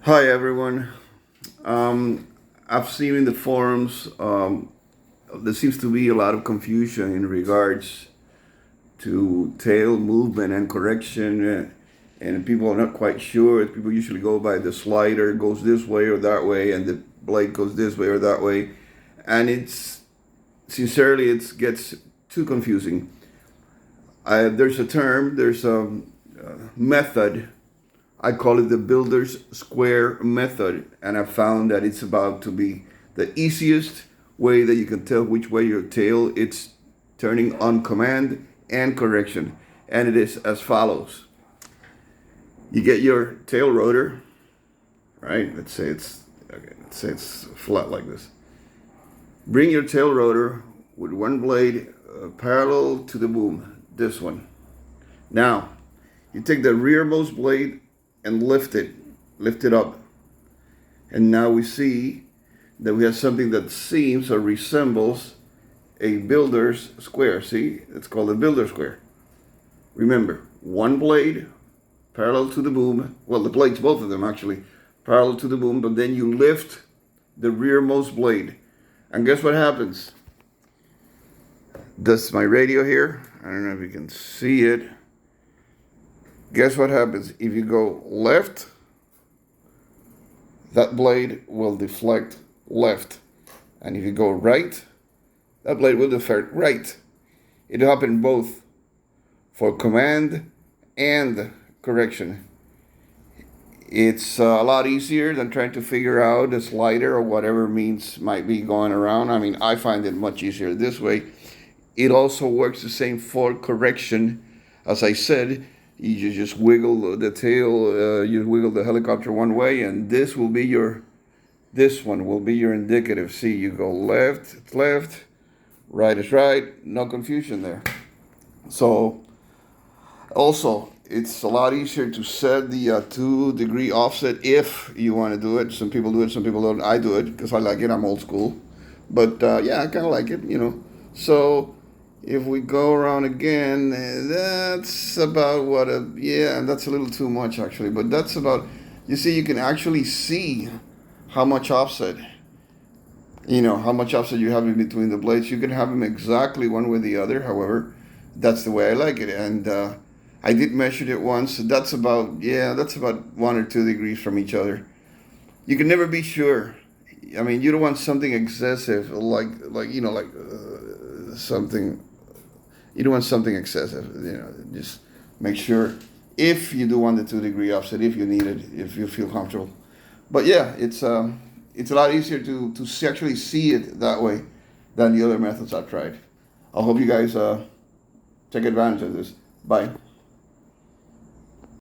Hi everyone. I've seen in the forums there seems to be a lot of confusion in regards to tail movement and correction, and people are not quite sure. People usually go by the slider goes this way or that way, and the blade goes this way or that way, and it's sincerely it gets too confusing. There's a term, there's a method. I call it the builder's square method, and I found that it's about to be the easiest way that you can tell which way your tail it's turning on command and correction. And it is as follows. You get your tail rotor, right? Let's say it's flat like this. Bring your tail rotor with one blade parallel to the boom, this one. Now, you take the rearmost blade and lift it up. And now we see that we have something that seems or resembles a builder's square. See, it's called a builder square. Remember, one blade parallel to the boom. Well, the blades, both of them actually, parallel to the boom, but then you lift the rearmost blade. And guess what happens? That's my radio here. I don't know if you can see it. Guess what happens? If you go left, that blade will deflect left. And if you go right, that blade will deflect right. It'll happen both for command and correction. It's a lot easier than trying to figure out a slider or whatever means might be going around. I mean, I find it much easier this way. It also works the same for correction. As I said, you just wiggle the tail, you wiggle the helicopter one way, and this one will be your indicative. See, you go left, it's left, right is right, no confusion there. So, also, it's a lot easier to set the 2-degree offset if you want to do it. Some people do it, some people don't. I do it because I like it, I'm old school. But yeah, I kind of like it. So, if we go around again, that's about that's a little too much actually, but that's about, you see, you can actually see how much offset, how much offset you have in between the blades. You can have them exactly one way or the other. However, that's the way I like it. And I did measure it once. That's about 1 or 2 degrees from each other. You can never be sure. I mean, you don't want something excessive, something. You don't want something excessive. Just make sure if you do want the 2-degree offset, if you need it, if you feel comfortable. But yeah, it's a lot easier to actually see it that way than the other methods I've tried. I hope you guys take advantage of this. Bye.